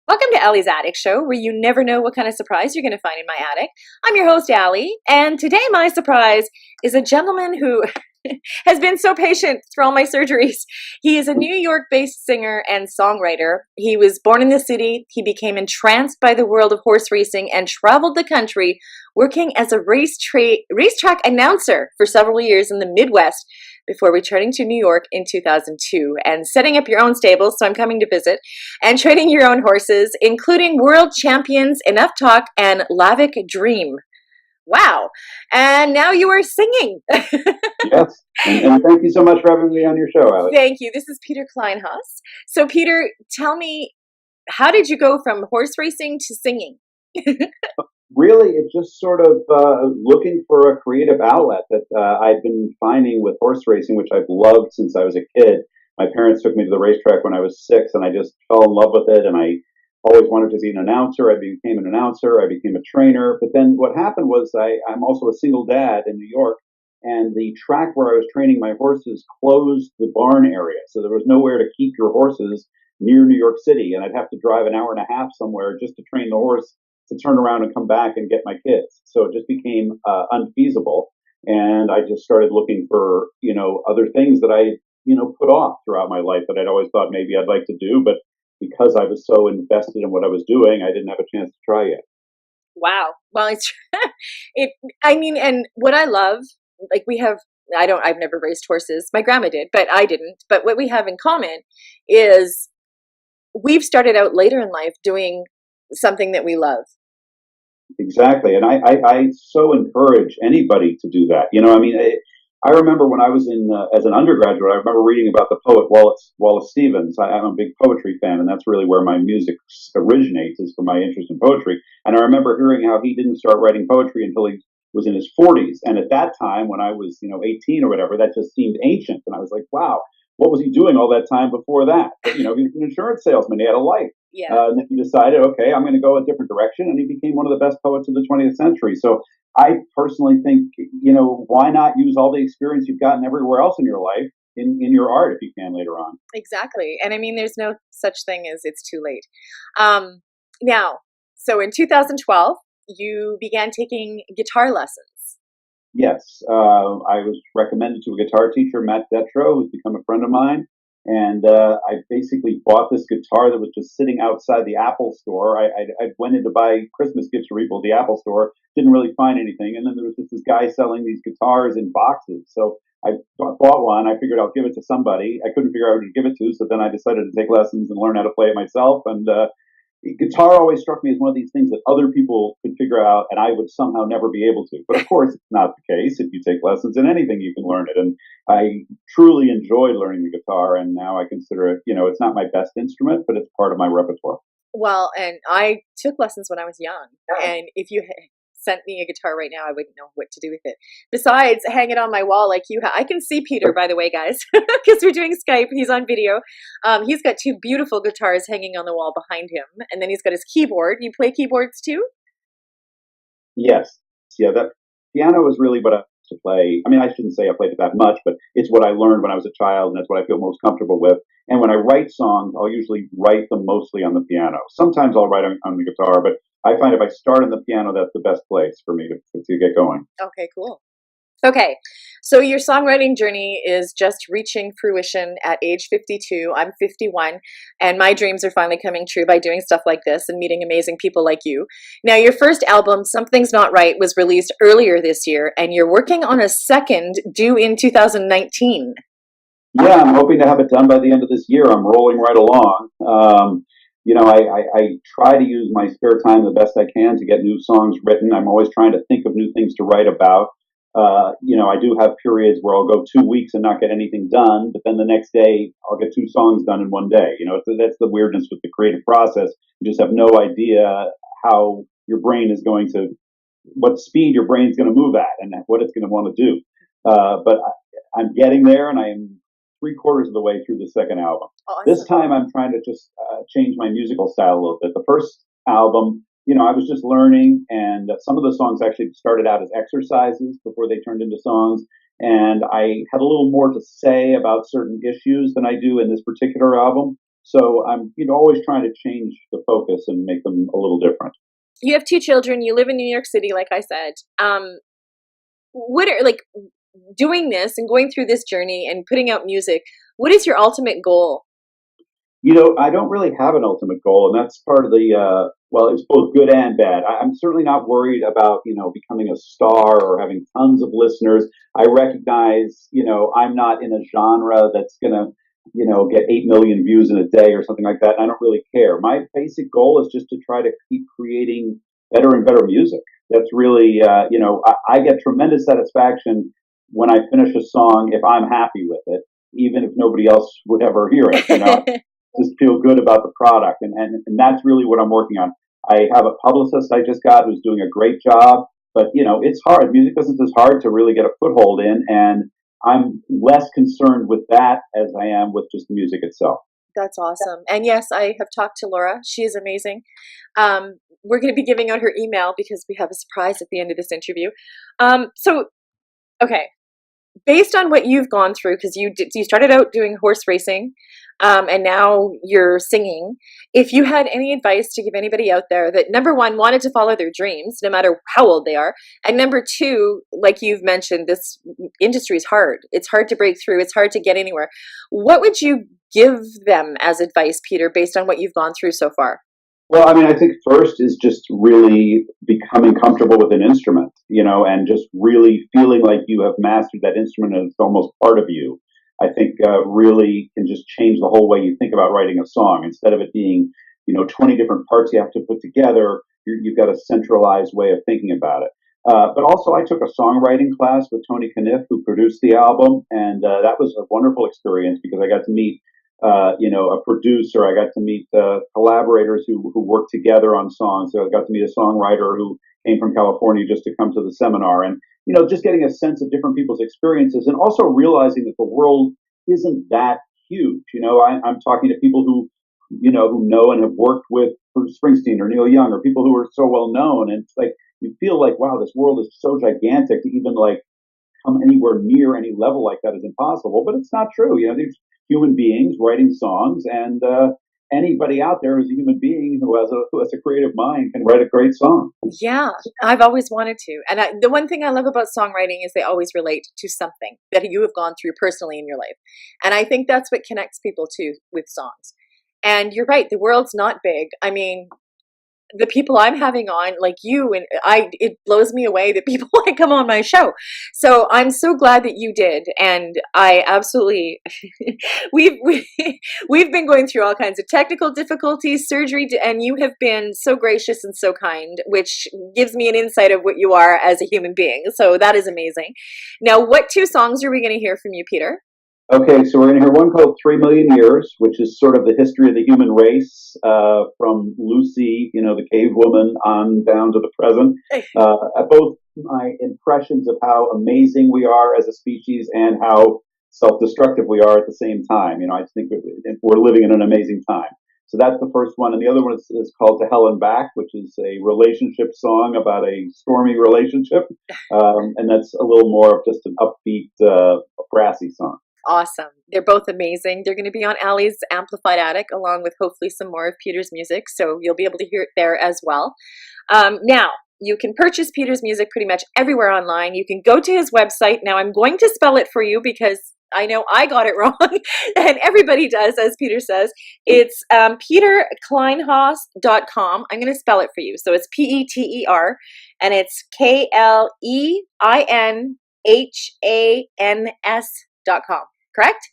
Welcome to Allie's Attic Show, where you never know what kind of surprise you're going to find in my attic. I'm your host, Allie, and today my surprise is a gentleman who has been so patient through all my surgeries. He is a New York-based singer and songwriter. He was born in the city. He became entranced by the world of horse racing and traveled the country working as a racetrack announcer for several years in the Midwest before returning to New York in 2002 and setting up your own stables, so I'm coming to visit, and training your own horses, including world champions Enough Talk and Lavic Dream. Wow. And now you are singing. Yes. And thank you so much for having me on your show, Alex. Thank you. This is Peter Kleinhans. So, Peter, tell me, how did you go from horse racing to singing? Really, it's just sort of looking for a creative outlet that I've been finding with horse racing, which I've loved since I was a kid. My parents took me to the racetrack when I was 6, and I just fell in love with it, and I always wanted to be an announcer. I became an announcer. I became a trainer. But then what happened was I'm also a single dad in New York, and the track where I was training my horses closed the barn area. So there was nowhere to keep your horses near New York City, and I'd have to drive an hour and a half somewhere just to train the horse to turn around and come back and get my kids. So it just became unfeasible. And I just started looking for, other things that I, put off throughout my life that I'd always thought maybe I'd like to do. But because I was so invested in what I was doing, I didn't have a chance to try yet. Wow. Well, and what I love, like I've never raced horses. My grandma did, but I didn't. But what we have in common is we've started out later in life doing something that we love. Exactly. And I so encourage anybody to do that. I remember when I was as an undergraduate, I remember reading about the poet Wallace Stevens. I'm a big poetry fan, and that's really where my music originates, is from my interest in poetry. And I remember hearing how he didn't start writing poetry until he was in his 40s. And at that time, when I was, 18 or whatever, that just seemed ancient. And I was like, wow, what was he doing all that time before that? But, he was an insurance salesman. He had a life. Yeah. And then he decided, okay, I'm going to go a different direction. And he became one of the best poets of the 20th century. So I personally think, why not use all the experience you've gotten everywhere else in your life in your art if you can later on? Exactly. And I mean, there's no such thing as it's too late. Now, so in 2012, you began taking guitar lessons. Yes. I was recommended to a guitar teacher, Matt Detro, who's become a friend of mine. And I basically bought this guitar that was just sitting outside the Apple store. I went in to buy Christmas gifts for people at the Apple store, didn't really find anything. And then there was just this guy selling these guitars in boxes. So I bought one. I figured I'll give it to somebody. I couldn't figure out who to give it to. So then I decided to take lessons and learn how to play it myself. And guitar always struck me as one of these things that other people could figure out and I would somehow never be able to. But of course, it's not the case. If you take lessons in anything, you can learn it. And I truly enjoyed learning the guitar. And now I consider it, it's not my best instrument, but it's part of my repertoire. Well, and I took lessons when I was young. And if you sent me a guitar right now, I wouldn't know what to do with it. Besides, hang it on my wall like you have. I can see Peter, by the way, guys, because we're doing Skype. He's on video. He's got 2 beautiful guitars hanging on the wall behind him. And then he's got his keyboard. You play keyboards too? Yes. Yeah, that piano is really what I used to play. I mean, I shouldn't say I played it that much, but it's what I learned when I was a child, and that's what I feel most comfortable with. And when I write songs, I'll usually write them mostly on the piano. Sometimes I'll write on the guitar, but I find if I start on the piano, that's the best place for me to get going. Okay, cool. Okay, so your songwriting journey is just reaching fruition at age 52. I'm 51, and my dreams are finally coming true by doing stuff like this and meeting amazing people like you. Now, your first album, Something's Not Right, was released earlier this year, and you're working on a second due in 2019. Yeah, I'm hoping to have it done by the end of this year. I'm rolling right along. I try to use my spare time the best I can to get new songs written. I'm always trying to think of new things to write about. I do have periods where I'll go 2 weeks and not get anything done, but then the next day I'll get 2 songs done in one day. That's the weirdness with the creative process. You just have no idea how your brain is going to, what speed your brain's going to move at and what it's going to want to do. But I'm getting there, and I'm 3/4 of the way through the second album. Awesome. This time I'm trying to just change my musical style a little bit. The first album, I was just learning, and some of the songs actually started out as exercises before they turned into songs. And I had a little more to say about certain issues than I do in this particular album. So I'm, always trying to change the focus and make them a little different. You have two children. You live in New York City, like I said. What are like doing this and going through this journey and putting out music? What is your ultimate goal? I don't really have an ultimate goal, and that's part of well, it's both good and bad. I'm certainly not worried about, becoming a star or having tons of listeners. I recognize, I'm not in a genre that's going to, get 8 million views in a day or something like that. And I don't really care. My basic goal is just to try to keep creating better and better music. That's really, I get tremendous satisfaction when I finish a song if I'm happy with it, even if nobody else would ever hear it. Just feel good about the product. And that's really what I'm working on. I have a publicist I just got who's doing a great job, but it's hard. Music business is hard to really get a foothold in, and I'm less concerned with that as I am with just the music itself. That's awesome. And yes, I have talked to Laura. She is amazing. We're going to be giving out her email because we have a surprise at the end of this interview. So, okay, based on what you've gone through, because you started out doing horse racing, and now you're singing. If you had any advice to give anybody out there that, number one, wanted to follow their dreams, no matter how old they are, and number two, like you've mentioned, this industry is hard. It's hard to break through. It's hard to get anywhere. What would you give them as advice, Peter, based on what you've gone through so far? Well, I mean, I think first is just really becoming comfortable with an instrument, and just really feeling like you have mastered that instrument and it's almost part of you. I think really can just change the whole way you think about writing a song. Instead of it being, 20 different parts you have to put together, you've got a centralized way of thinking about it. But also, I took a songwriting class with Tony Caniff, who produced the album, and that was a wonderful experience because I got to meet a producer. I got to meet collaborators who work together on songs. So I got to meet a songwriter who came from California just to come to the seminar. And, just getting a sense of different people's experiences and also realizing that the world isn't that huge. I'm talking to people who know and have worked with Bruce Springsteen or Neil Young or people who are so well known. And it's like, you feel like, wow, this world is so gigantic to even like come anywhere near any level like that is impossible. But it's not true. There's human beings writing songs, and anybody out there who's a human being who has a creative mind can write a great song. Yeah, I've always wanted to. And the one thing I love about songwriting is they always relate to something that you have gone through personally in your life. And I think that's what connects people too with songs. And you're right, the world's not big. I mean, the people I'm having on, like you, and it blows me away that people want to come on my show. So I'm so glad that you did. And I absolutely, we've, we've been going through all kinds of technical difficulties, surgery, and you have been so gracious and so kind, which gives me an insight of what you are as a human being. So that is amazing. Now, what two songs are we going to hear from you, Peter? Okay, so we're going to hear one called 3 Million Years, which is sort of the history of the human race from Lucy, the cave woman, on down to the present. Both my impressions of how amazing we are as a species and how self-destructive we are at the same time. I think we're living in an amazing time. So that's the first one. And the other one is called To Hell and Back, which is a relationship song about a stormy relationship. And that's a little more of just an upbeat, brassy song. Awesome. They're both amazing. They're going to be on Allie's Amplified Attic, along with hopefully some more of Peter's music. So you'll be able to hear it there as well. Now, you can purchase Peter's music pretty much everywhere online. You can go to his website. Now, I'm going to spell it for you because I know I got it wrong, and everybody does, as Peter says. It's peterkleinhans.com. I'm going to spell it for you. So it's Peter, and it's KLEINHANS.com. Correct?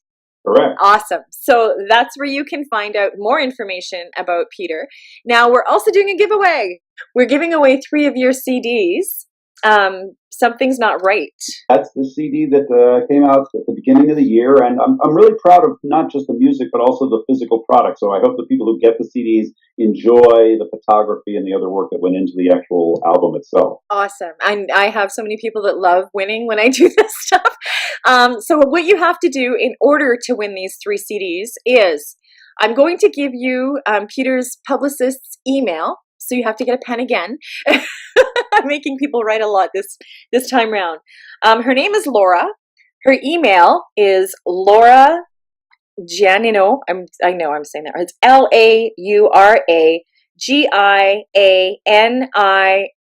Correct. Awesome. So that's where you can find out more information about Peter. Now, we're also doing a giveaway. We're giving away 3 of your CDs. Something's Not Right. That's the CD that came out at the beginning of the year, and I'm really proud of not just the music but also the physical product. So I hope the people who get the CDs enjoy the photography and the other work that went into the actual album itself. Awesome. And I have so many people that love winning when I do this stuff. So what you have to do in order to win these 3 CDs is I'm going to give you Peter's publicist's email. So you have to get a pen again. I'm making people write a lot this time round. Her name is Laura. Her email is Laura Giannino. I know I'm saying that right. It's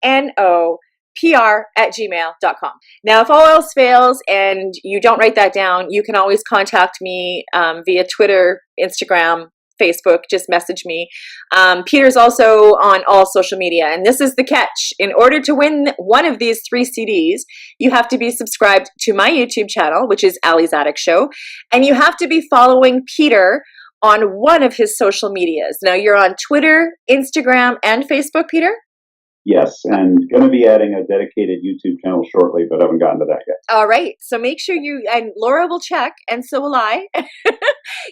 LauraGiannino PR@gmail.com. Now, if all else fails and you don't write that down, you can always contact me via Twitter, Instagram, Facebook. Just message me. Peter's also on all social media. And this is the catch. In order to win one of these 3 CDs, you have to be subscribed to my YouTube channel, which is Allie's Attic Show. And you have to be following Peter on one of his social medias. Now, you're on Twitter, Instagram, and Facebook, Peter? Yes, and going to be adding a dedicated YouTube channel shortly, but haven't gotten to that yet. All right. So make sure and Laura will check, and so will I.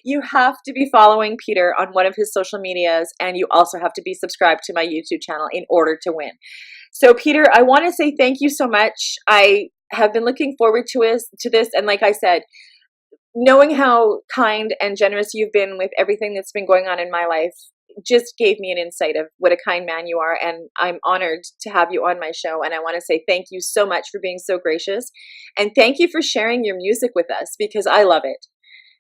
You have to be following Peter on one of his social medias, and you also have to be subscribed to my YouTube channel in order to win. So, Peter, I want to say thank you so much. I have been looking forward to this, and like I said, knowing how kind and generous you've been with everything that's been going on in my life just gave me an insight of what a kind man you are, and I'm honored to have you on my show. And I want to say thank you so much for being so gracious, and thank you for sharing your music with us, because I love it.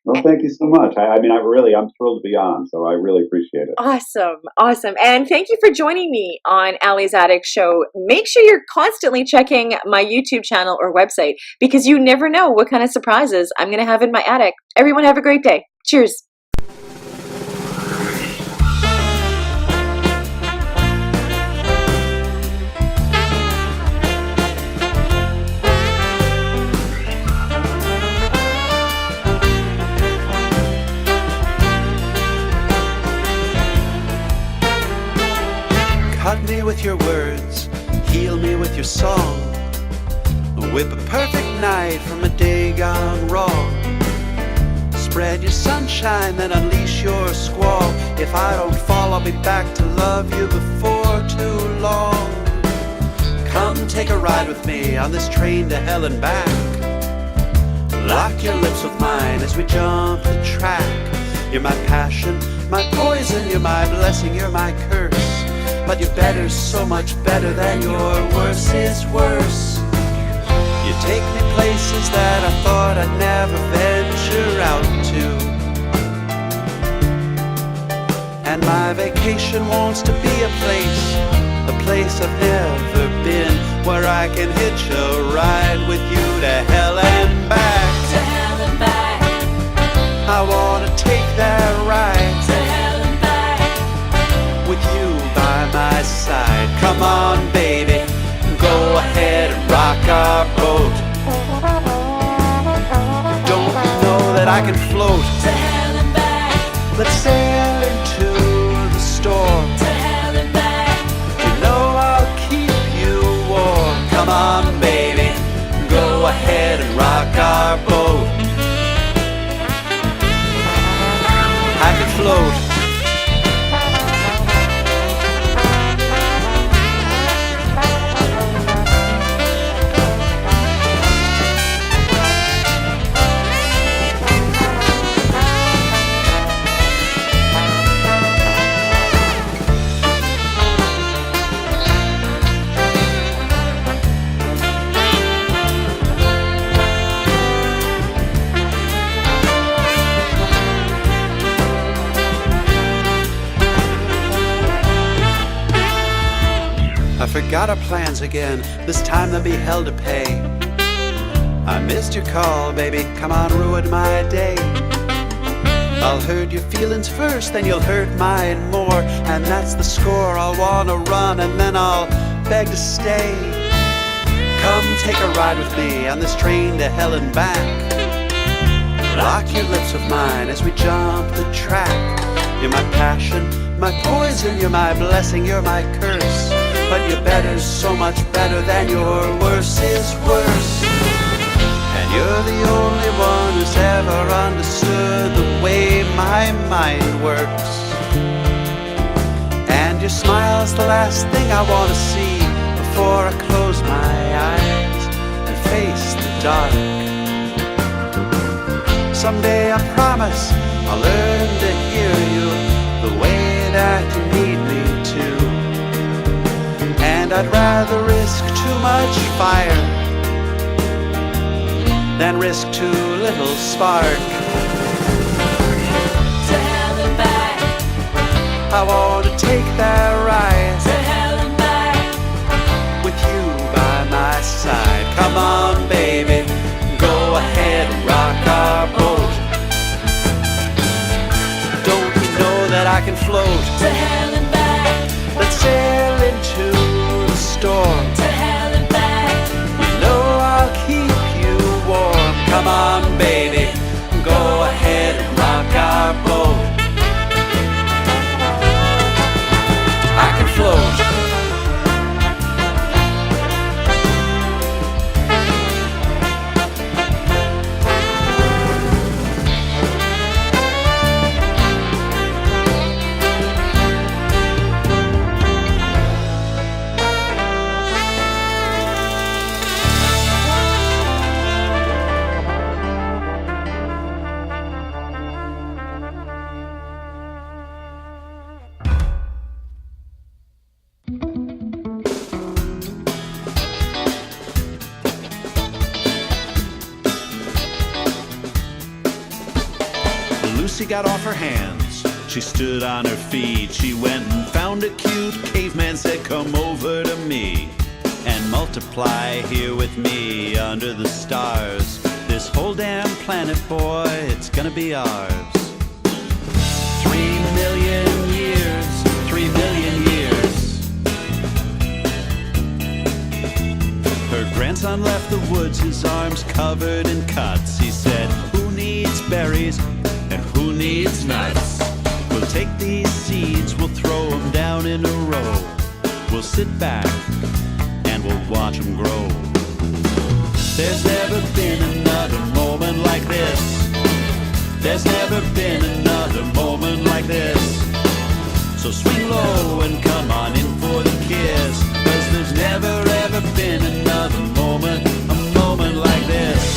Well, thank you so much. I'm thrilled to be on, so I really appreciate it. Awesome. And thank you for joining me on Allie's Attic Show. Make sure you're constantly checking my YouTube channel or website, because you never know what kind of surprises I'm going to have in my attic. Everyone have a great day. Cheers. Cut me with your words, heal me with your song. Whip a perfect night from a day gone wrong. Spread your sunshine, then unleash your squall. If I don't fall, I'll be back to love you before too long. Come take a ride with me on this train to hell and back. Lock your lips with mine as we jump the track. You're my passion, my poison, you're my blessing, you're my curse. But you're better, so much better than your worse is worse. You take me places that I thought I'd never venture out to. And my vacation wants to be a place I've never been, where I can hitch a ride with you to hell and back. To hell and back. I wanna take that ride. To hell and back. With you by my side. Come on, baby, go ahead and rock our boat. Don't you know that I can float? To hell and back. Let's sail into the storm. To hell and back. You know I'll keep you warm. Come on, baby, go ahead and rock our boat. I can float. I forgot our plans again, this time they'll be hell to pay. I missed your call, baby, come on, ruin my day. I'll hurt your feelings first, then you'll hurt mine more. And that's the score, I'll wanna run and then I'll beg to stay. Come take a ride with me on this train to hell and back. Lock your lips with mine as we jump the track. You're my passion, my poison, you're my blessing, you're my curse. But you're better, so much better than your worse is worse. And you're the only one who's ever understood the way my mind works. And your smile's the last thing I want to see before I close my eyes and face the dark. Someday I promise I'll learn to hear you the way that you need me to. And I'd rather risk too much fire than risk too little spark. I want to take that ride to hell and back. with you by my side. Come on, baby, go ahead and rock our boat. Don't you know that I can float? To hell and back. Let's sail into the storm. To hell and back. You know I'll keep you warm. Come on, baby, go ahead and rock our boat. I can float. Lucy got off her hands. She stood on her feet. She went and found a cute caveman, said, come over to me and multiply here with me under the stars. This whole damn planet, boy, it's gonna be ours. 3 million years, 3 million years. Her grandson left the woods, his arms covered in cuts. He said, who needs berries and who needs nuts? We'll take these seeds, we'll throw them down in a row. We'll sit back and we'll watch them grow. There's never been another moment like this. There's never been another moment like this. So swing low and come on in for the kiss. 'Cause there's never ever been another moment, a moment like this.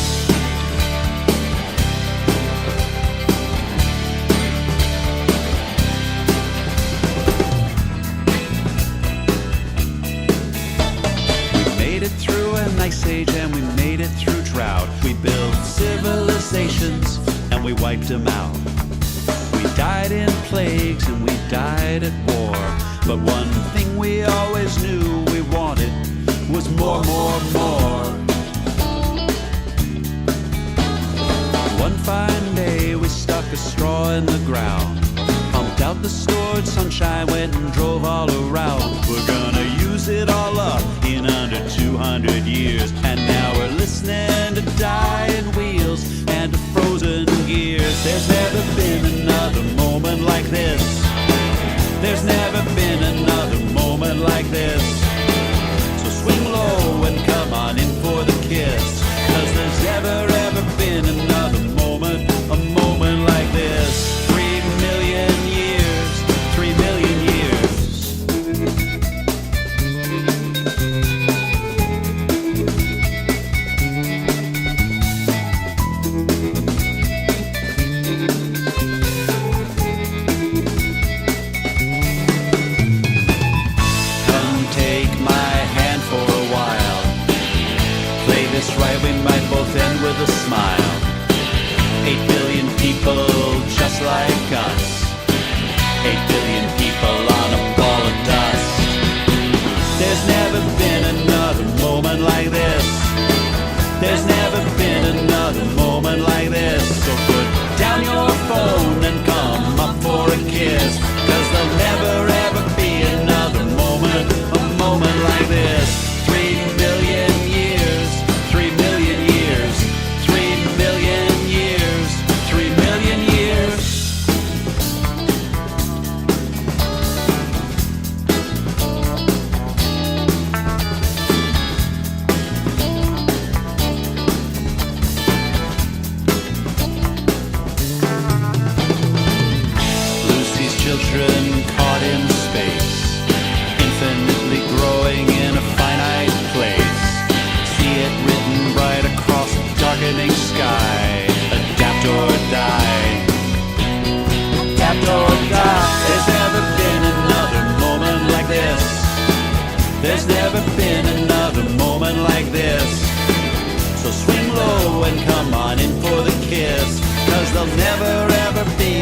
Through an ice age and we made it through drought. We built civilizations and we wiped them out. We died in plagues and we died at war. But one thing we always knew we wanted was more, more, more. One fine day we stuck a straw in the ground, pumped out the stored sunshine, went and drove all around. We're gonna use it all up in under 200 years. And now we're listening to dying wheels and to frozen gears. There's never been another moment like this. There's never been another moment like this. So swing low and come on in for the kiss. 'Cause there's never ever been another moment, a moment like this. 3 million years, 3 million years. Come take my hand for a while. Play this right, we might both end with a smile. 8 billion people just like us. 8 billion people on a ball of dust. There's never been another moment like this. There's never been another moment like this. So put down your phone and come up for a kiss. 'Cause there'll never ever be another moment, a moment like this. 3 million years, 3 million years, 3 million years, 3 million years. Lucy's children caught in space, infinitely growing in a finite place. See it written right across the darkening sky. Adapt or die. Adapt or die. There's never been another moment like this. There's never been another moment like this. So swing low and come on in for the kiss. 'Cause there'll never ever be